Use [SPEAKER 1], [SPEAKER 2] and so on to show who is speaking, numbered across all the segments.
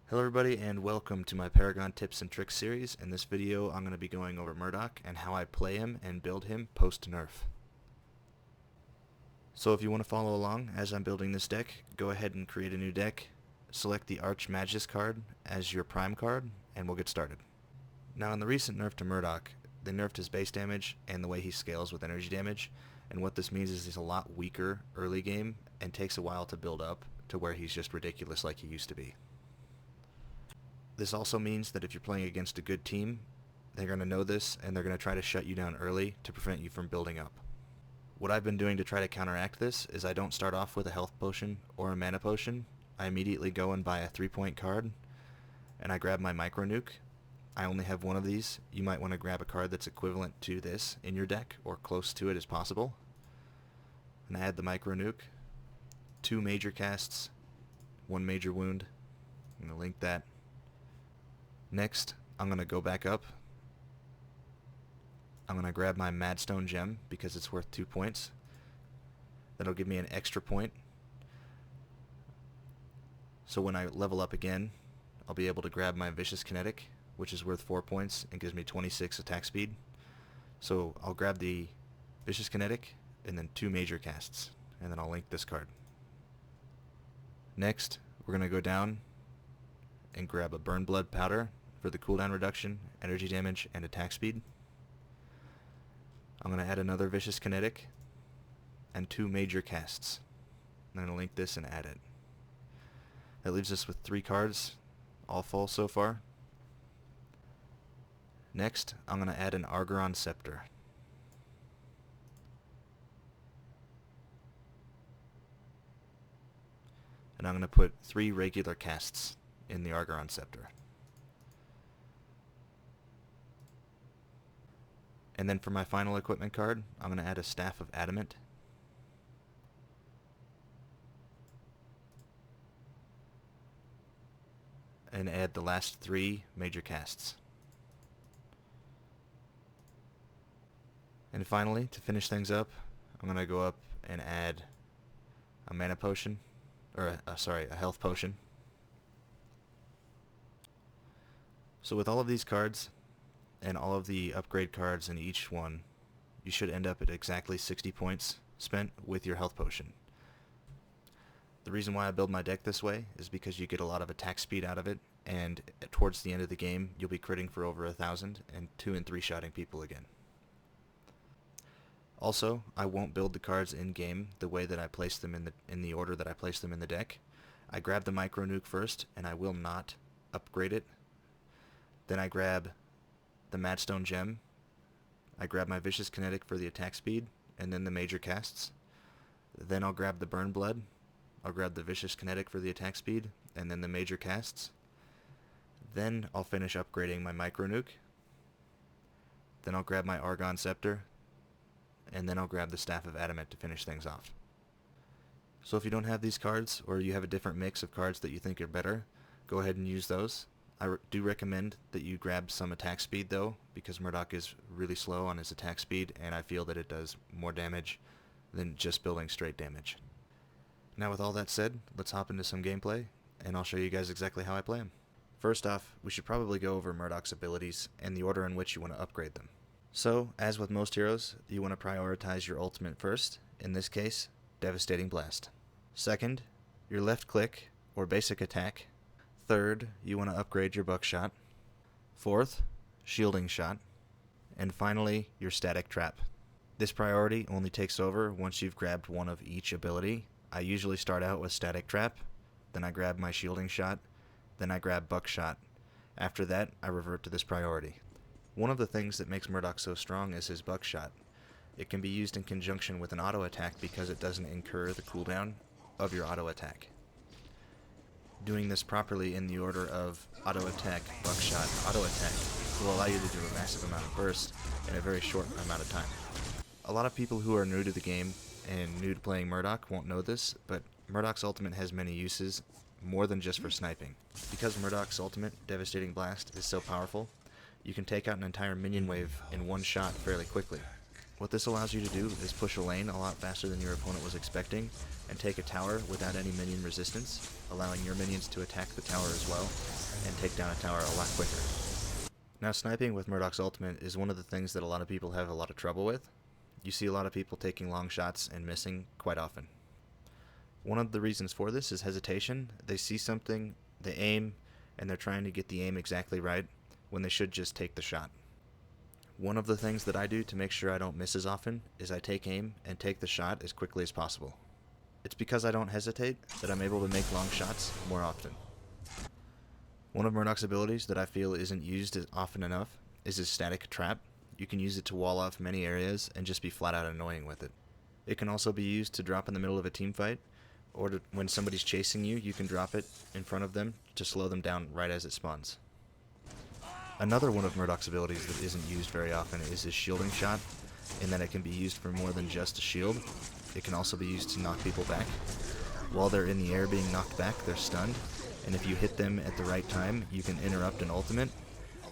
[SPEAKER 1] Hello everybody and welcome to my Paragon tips and tricks series. In this video I'm going to be going over Murdock and how I play him and build him post nerf. So if you want to follow along as I'm building this deck, go ahead and create a new deck, select the Archmagus card as your prime card, and we'll get started. Now in the recent nerf to Murdock, they nerfed his base damage and the way he scales with energy damage, and what this means is he's a lot weaker early game and takes a while to build up to where he's just ridiculous like he used to be. This also means that if you're playing against a good team, they're going to know this and they're going to try to shut you down early to prevent you from building up. What I've been doing to try to counteract this is I don't start off with a health potion or a mana potion. I immediately go and buy a 3-point card and I grab my micro nuke. I only have one of these. You might want to grab a card that's equivalent to this in your deck or close to it as possible. And I add the micro nuke, 2 major casts, 1 major wound. I'm going to link that. Next, I'm going to go back up. I'm going to grab my Madstone gem because it's worth 2 points. That'll give me an extra point. So when I level up again, I'll be able to grab my Vicious Kinetic, which is worth 4 points and gives me 26 attack speed. So I'll grab the Vicious Kinetic and then 2 major casts, and then I'll link this card. Next, we're going to go down and grab a Burn Blood Powder for the cooldown reduction, energy damage, and attack speed. I'm going to add another Vicious Kinetic and 2 major casts. I'm going to link this and add it. That leaves us with 3 cards, all full so far. Next, I'm going to add an Paragon Scepter. And I'm going to put 3 regular casts in the Paragon Scepter. And then for my final equipment card, I'm going to add a Staff of Adamant. And add the last 3 major casts. And finally, to finish things up, I'm going to go up and add a mana potion, or a health potion. So with all of these cards, and all of the upgrade cards in each one, you should end up at exactly 60 points spent with your health potion. The reason why I build my deck this way is because you get a lot of attack speed out of it, and towards the end of the game you'll be critting for over 1,000 and 2 and 3 shotting people again. Also, I won't build the cards in game the way that I place them in the order that I place them in the deck. I grab the micro nuke first, and I will not upgrade it. Then I grab the Madstone gem. I grab my Vicious Kinetic for the attack speed, and then the major casts. Then I'll grab the Burn Blood. I'll grab the Vicious Kinetic for the attack speed, and then the major casts. Then I'll finish upgrading my micro nuke. Then I'll grab my Paragon Scepter, and then I'll grab the Staff of Adamant to finish things off. So if you don't have these cards, or you have a different mix of cards that you think are better, go ahead and use those. I do recommend that you grab some attack speed though, because Murdock is really slow on his attack speed, and I feel that it does more damage than just building straight damage. Now with all that said, let's hop into some gameplay, and I'll show you guys exactly how I play him. First off, we should probably go over Murdock's abilities and the order in which you want to upgrade them. So, as with most heroes, you want to prioritize your ultimate first, in this case, Devastating Blast. Second, your left click, or basic attack. Third, you want to upgrade your Buckshot. Fourth, Shielding Shot. And finally, your Static Trap. This priority only takes over once you've grabbed one of each ability. I usually start out with Static Trap, then I grab my Shielding Shot, then I grab Buckshot. After that, I revert to this priority. One of the things that makes Murdock so strong is his Buckshot. It can be used in conjunction with an auto attack because it doesn't incur the cooldown of your auto attack. Doing this properly in the order of auto attack, buckshot, auto attack will allow you to do a massive amount of burst in a very short amount of time. A lot of people who are new to the game and new to playing Murdock won't know this, but Murdock's ultimate has many uses, more than just for sniping. Because Murdock's ultimate, Devastating Blast, is so powerful, you can take out an entire minion wave in one shot fairly quickly. What this allows you to do is push a lane a lot faster than your opponent was expecting, and take a tower without any minion resistance, allowing your minions to attack the tower as well, and take down a tower a lot quicker. Now, sniping with Murdock's ultimate is one of the things that a lot of people have a lot of trouble with. You see a lot of people taking long shots and missing quite often. One of the reasons for this is hesitation. They see something, they aim, and they're trying to get the aim exactly right when they should just take the shot. One of the things that I do to make sure I don't miss as often is I take aim and take the shot as quickly as possible. It's because I don't hesitate that I'm able to make long shots more often. One of Murdock's abilities that I feel isn't used as often enough is his static trap. You can use it to wall off many areas and just be flat out annoying with it. It can also be used to drop in the middle of a team fight, or when somebody's chasing you, you can drop it in front of them to slow them down right as it spawns. Another one of Murdock's abilities that isn't used very often is his shielding shot, in that it can be used for more than just a shield. It can also be used to knock people back. While they're in the air being knocked back, they're stunned, and if you hit them at the right time, you can interrupt an ultimate.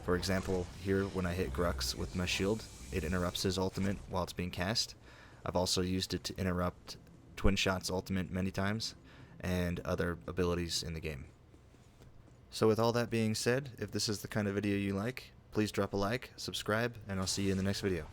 [SPEAKER 1] For example, here when I hit Grux with my shield, it interrupts his ultimate while it's being cast. I've also used it to interrupt Twin Shot's ultimate many times, and other abilities in the game. So with all that being said, if this is the kind of video you like, please drop a like, subscribe, and I'll see you in the next video.